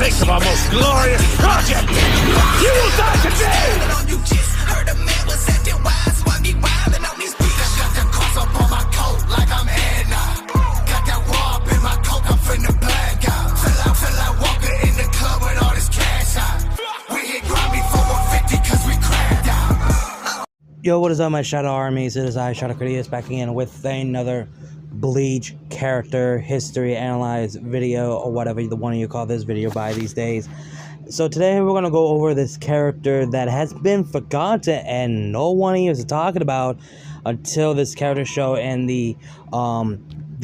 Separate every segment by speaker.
Speaker 1: face of our most glorious project. You will die today!
Speaker 2: You just heard a man was acting wise, why me wildin' on these beats? Got the cross up on my coat like I'm Edna. Got that raw up in my coat, I'm finna black out. Feel like walking in the club with all this cash out. We hit Grammy for 150 cause we cracked out.
Speaker 3: Yo, what is up, my Shadow Armies? It is I, Shadow Critias, back again with another Bleach character history analyze video, or whatever the one of you call this video by these days. So today we're going to go over this character that has been forgotten and no one is talking about until this character show in the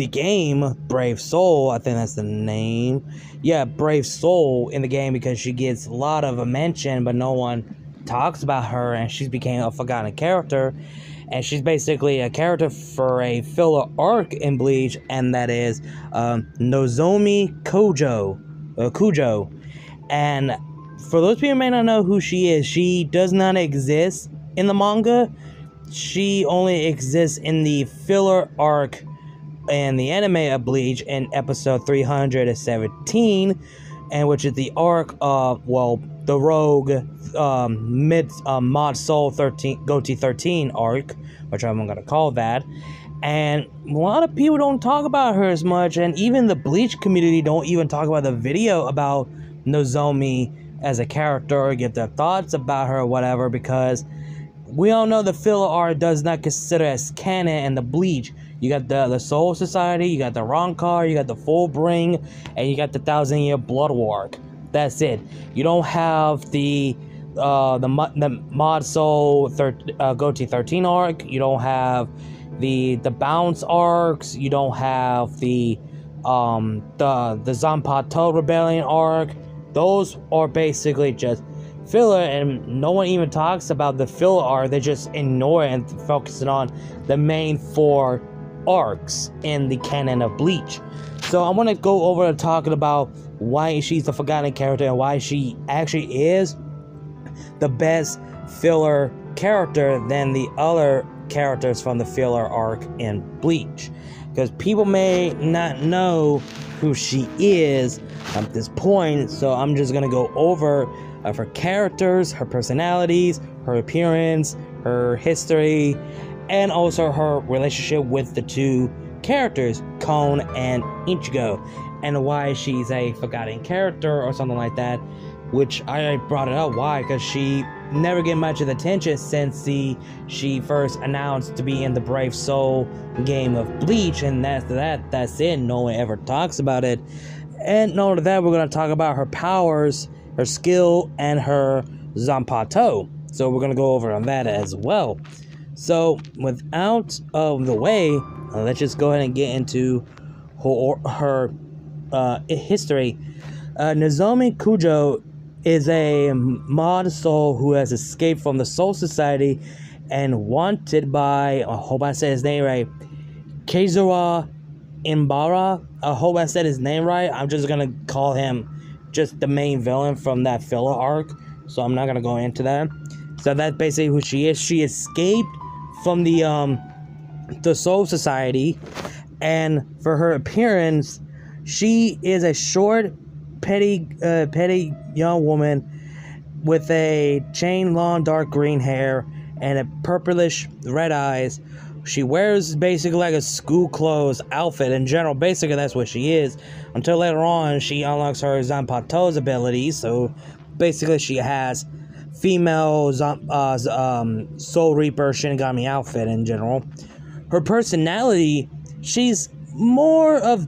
Speaker 3: game Brave Soul. I think that's the name. Yeah, Brave Soul in the game, because she gets a lot of a mention but no one talks about her, and she's became a forgotten character. And she's basically a character for a filler arc in Bleach, and that is Nozomi Kujo. And for those people who may not know who she is, she does not exist in the manga. She only exists in the filler arc in the anime of Bleach in episode 317, and which is the arc of, well, the Rogue Mod Soul 13 Goatee 13 arc, which I'm gonna call that. And a lot of people don't talk about her as much, and even the Bleach community don't even talk about the video about Nozomi as a character or give their thoughts about her or whatever, because we all know the filler arc does not consider as canon in the Bleach. You got the Soul Society, you got the Rancor, you got the Full Bring, and you got the 1,000-year Blood War arc. That's it. You don't have the Mod Soul Goatee 13 arc. You don't have the Bounce arcs. You don't have the Zanpakuto Rebellion arc. Those are basically just filler, and no one even talks about the filler arc. They just ignore it and focus on the main 4 arcs in the canon of Bleach. So I want to go over and talking about why she's a forgotten character and why she actually is the best filler character than the other characters from the filler arc in Bleach. Because people may not know who she is at this point, so I'm just going to go over her characters, her personalities, her appearance, her history, and also her relationship with the 2 characters, Kon and Ichigo, and why she's a forgotten character or something like that, which I brought it up. Why? Because she never get much of attention since she first announced to be in the Brave Soul game of Bleach, and that's it. No one ever talks about it. And not only that, we're going to talk about her powers, her skill, and her Zanpakuto. So we're going to go over on that as well. So without the way, let's just go ahead and get into her history. Nozomi Kujo is a mod soul who has escaped from the Soul Society and wanted by, I hope I said his name right, Kazuha Imbara. I hope I said his name right. I'm just gonna call him just the main villain from that filler arc, so I'm not gonna go into that. So that's basically who she is. She escaped from the Soul Society, and for her appearance, she is a short, petty young woman with a chain long dark green hair and a purplish red eyes. She wears basically like a school clothes outfit in general. Basically that's what she is, until later on she unlocks her Zanpakuto's abilities. So basically she has female Soul Reaper Shinigami outfit in general. Her personality, she's more of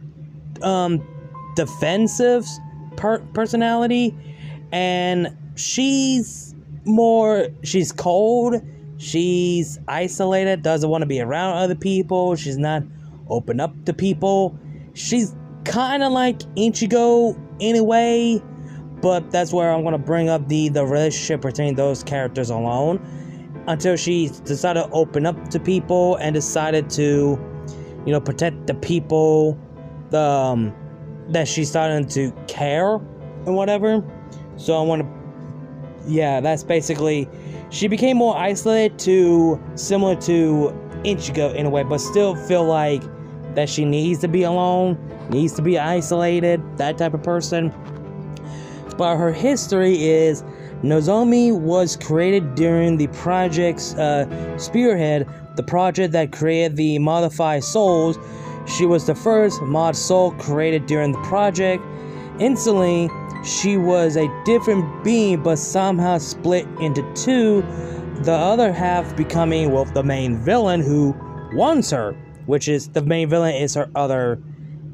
Speaker 3: defensive personality, and she's cold, she's isolated, doesn't want to be around other people, she's not open up to people. She's kind of like Ichigo in a way, but that's where I'm going to bring up the relationship between those characters alone, until she decided to open up to people and decided to, you know, protect the people that she's starting to care and whatever. So I want to, yeah, that's basically, she became more isolated, similar to Ichigo in a way, but still feel like that she needs to be alone, needs to be isolated, that type of person. But her history is Nozomi was created during the project's spearhead, the project that created the modified souls. She was the first mod soul created during the project. Instantly, she was a different being, but somehow split into two, the other half becoming, well, the main villain who wants her, which is the main villain is her other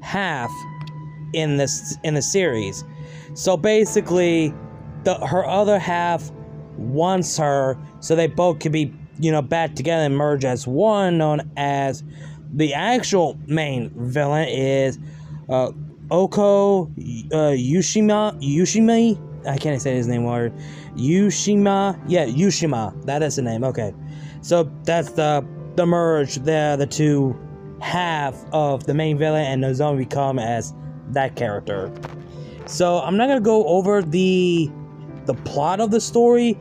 Speaker 3: half in the series. So basically, her other half wants her, so they both can be, back together and merge as one, known as the actual main villain is Oko Yushima. I can't say his name word. Yushima. Yeah, Yushima. That is the name. Okay. So that's the merge there, the two half of the main villain and Nozomi become as that character. So I'm not gonna go over the plot of the story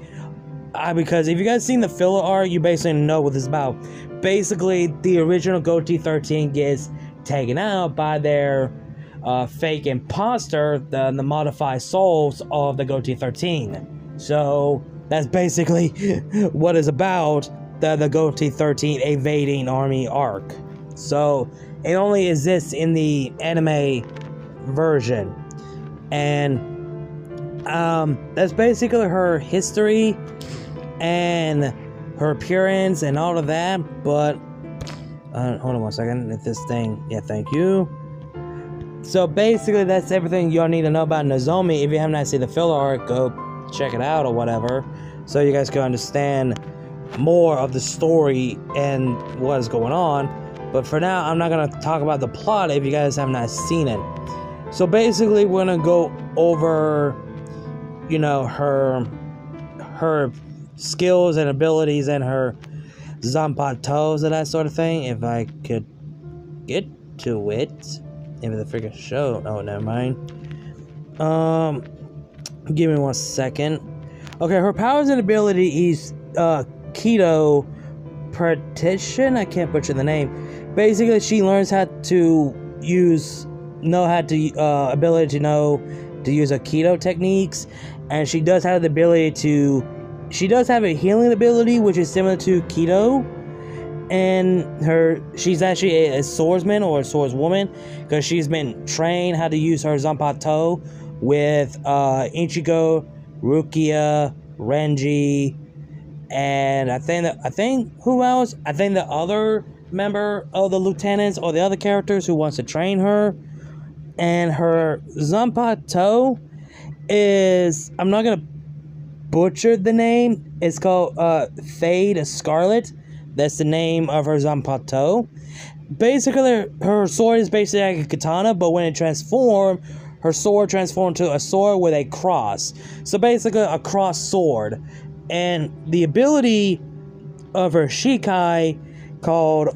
Speaker 3: because if you guys seen the filler arc, you basically know what this is about. Basically, the original Goatee 13 gets taken out by their fake imposter, the modified souls of the Goatee 13. So that's basically what is about the Goatee 13 evading army arc. So it only exists in the anime version, and that's basically her history and her appearance and all of that. But hold on one second. If this thing, yeah, thank you. So basically, that's everything y'all need to know about Nozomi. If you have not seen the filler arc, go check it out or whatever, so you guys can understand more of the story and what is going on. But for now, I'm not gonna talk about the plot if you guys have not seen it. So basically, we're gonna go over, her skills and abilities and her zanpatos and that sort of thing. If I could get to it. Maybe the freaking show. Oh, never mind. Give me 1 second. Okay, her powers and ability is keto partition. I can't butcher the name. Basically, she learns how to use her keto techniques, and she does have the ability to. She does have a healing ability, which is similar to keto. And she's actually a swordsman or a swordswoman, because she's been trained how to use her zanpato with Ichigo, Rukia, Renji, and I think who else? I think the other member of the lieutenants or the other characters who wants to train her. And her zanpato is, I'm not gonna butcher the name. It's called Fade Scarlet. That's the name of her zanpato. Basically, her sword is basically like a katana, but when it transforms, her sword transforms to a sword with a cross. So basically, a cross sword. And the ability of her shikai called,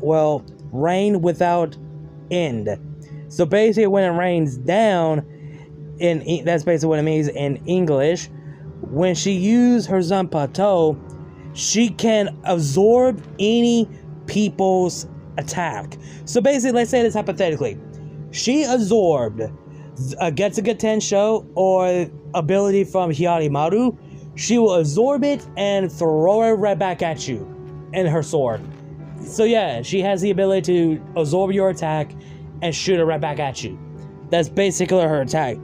Speaker 3: Rain Without End. So basically, when it rains down, that's basically what it means in English. When she uses her zanpato, she can absorb any people's attack. So basically, let's say this hypothetically. She absorbed Getsuga Tensho or ability from Hyarimaru. She will absorb it and throw it right back at you in her sword. So yeah, she has the ability to absorb your attack and shoot it right back at you. That's basically her attack.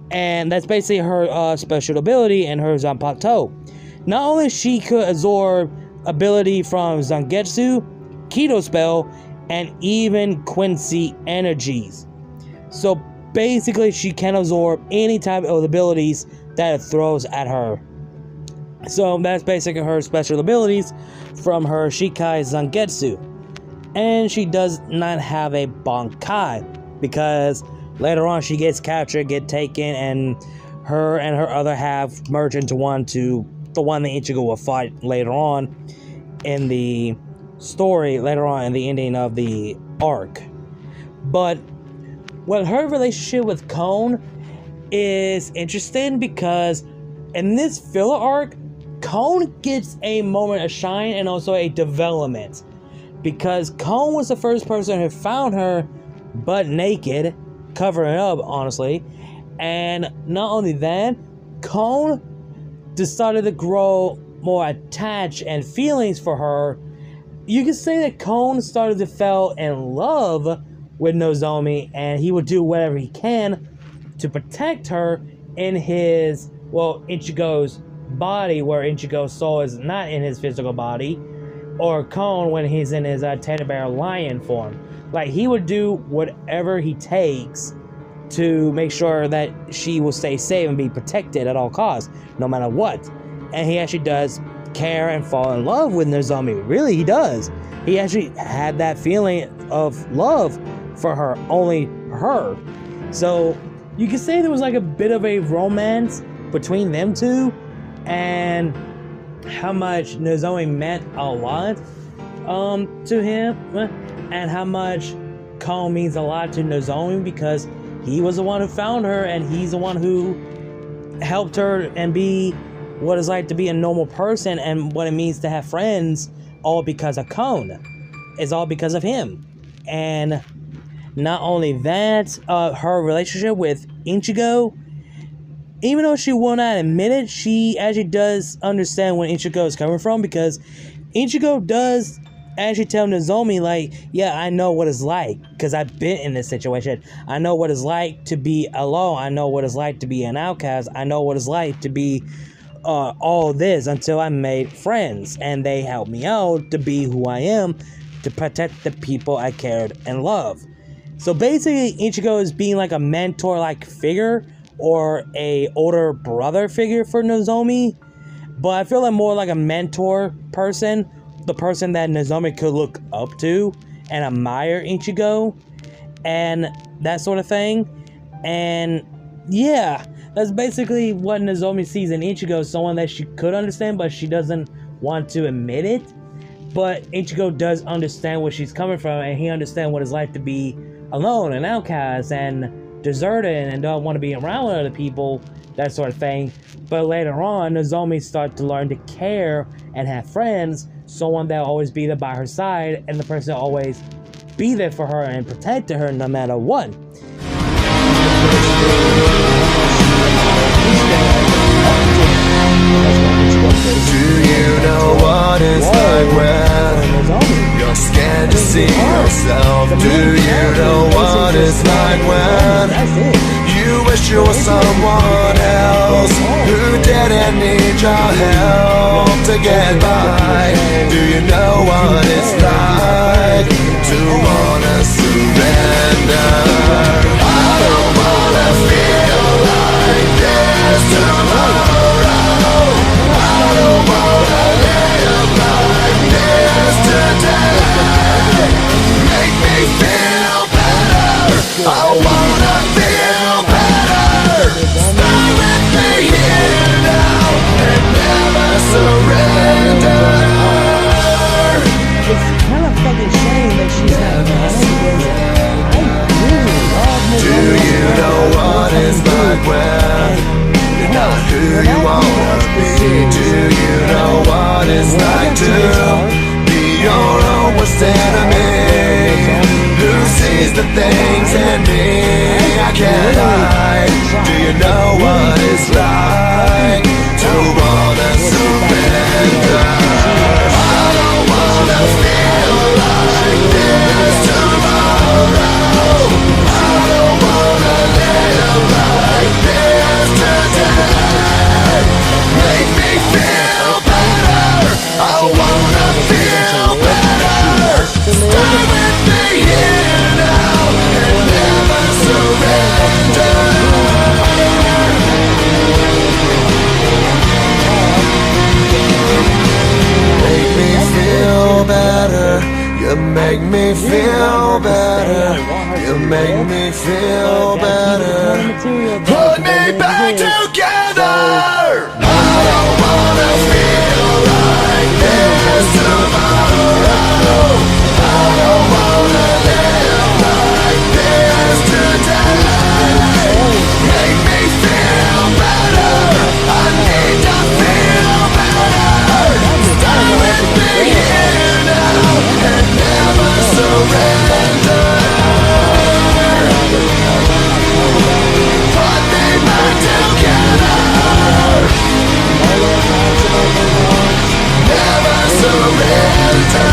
Speaker 3: And that's basically her special ability and her zanpato. Not only she could absorb ability from Zangetsu, Keto Spell, and even Quincy energies. So basically, she can absorb any type of abilities that it throws at her. So that's basically her special abilities from her Shikai Zangetsu. And she does not have a Bankai, because later on she gets captured, get taken, and her other half merge into one to the one that Ichigo will fight later on in the story, later on in the ending of the arc. But her relationship with Kon is interesting, because in this filler arc, Kon gets a moment of shine and also a development, because Kon was the first person who found her butt naked, covering up, honestly. And not only that, Kon decided to grow more attached and feelings for her, you could say that Kon started to fall in love with Nozomi, and he would do whatever he can to protect her in his, well, Ichigo's body, where Ichigo's soul is not in his physical body, or Kon when he's in his teddy bear lion form. Like, he would do whatever he takes to make sure that she will stay safe and be protected at all costs, no matter what. And he actually does care and fall in love with Nozomi. Really, he does. He actually had that feeling of love for her, only her. So you could say there was like a bit of a romance between them two, and how much Nozomi meant a lot to him, and how much Kon means a lot to Nozomi, because he was the one who found her, and he's the one who helped her and be what it's like to be a normal person, and what it means to have friends, all because of Kon. It's all because of him. And not only that, her relationship with Ichigo, even though she will not admit it, she actually does understand where Ichigo is coming from, because Ichigo does actually tell Nozomi, like, yeah, I know what it's like, because I've been in this situation. I know what it's like to be alone. I know what it's like to be an outcast. I know what it's like to be all this, until I made friends, and they helped me out to be who I am, to protect the people I cared and loved. So basically, Ichigo is being like a mentor-like figure, or a older brother figure for Nozomi, but I feel like more like a mentor person, the person that Nozomi could look up to and admire Ichigo, and that sort of thing. And yeah, that's basically what Nozomi sees in Ichigo, someone that she could understand, but she doesn't want to admit it. But Ichigo does understand where she's coming from, and he understands what it's like to be alone and outcast and deserted and don't want to be around other people, that sort of thing. But later on, Nozomi starts to learn to care and have friends, someone that'll always be there by her side, and the person that'll always be there for her and protect her no matter what.
Speaker 2: Do you know what it's like when you're scared to see yourself? Do you know what it's like when you wish you were someone else who didn't need your help to get by? Do you know what it's like to wanna surrender? I don't wanna feel like this tomorrow. I don't wanna live like this today. Make me feel better. I wanna feel better. Stay with me here now and never surrender.
Speaker 3: It's kind of fucking shame that she's not married.
Speaker 2: Do you know what it's like when you're not who you wanna be? Do you know what it's like to be your own worst enemy? Who sees the things in me I can't hide? Do you know what it's like to wanna surrender? I don't wanna feel like this tomorrow. I don't wanna live like this today. Make me feel better. I wanna feel better. Stay with me here now and never surrender. Make me feel better. You make me feel better. You make me feel better. Put me back together. I don't wanna feel like this tomorrow. I don't wanna live like this today. Make me feel better. I need to feel better. Stay with me here now and never surrender. Put surrender.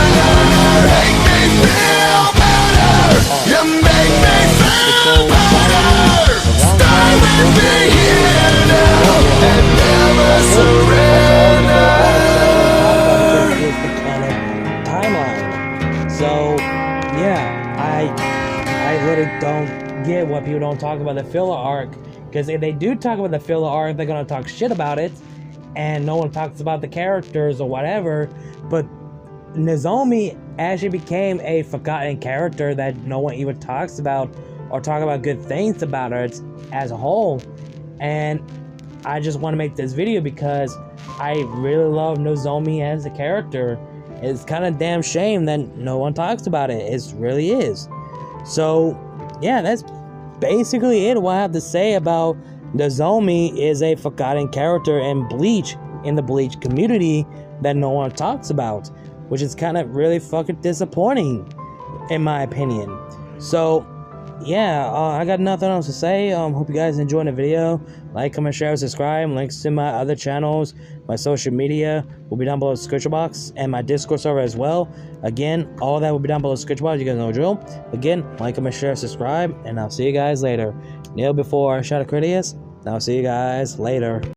Speaker 2: Make me feel better. You make me feel better. Stay with me here now and never surrender.
Speaker 3: Timeline. So yeah, I really don't get why people don't talk about the filler arc, because if they do talk about the filler arc, they're gonna talk shit about it, and no one talks about the characters or whatever. But Nozomi actually became a forgotten character that no one even talks about or talk about good things about it as a whole. And I just want to make this video because I really love Nozomi as a character. It's kind of damn shame that no one talks about it. It really is. So yeah, that's basically it. What I have to say about Nozomi is a forgotten character in Bleach, in the Bleach community, that no one talks about, which is kind of really fucking disappointing in my opinion. So yeah, I got nothing else to say. Hope you guys enjoyed the video. Like, comment, share, subscribe. Links to my other channels, my social media will be down below in the description box, and my Discord server as well. Again, all that will be down below in the description box. You guys know the drill. Again, like, comment, share, subscribe, and I'll see you guys later. Kneel before I shout at Critias. I'll see you guys later.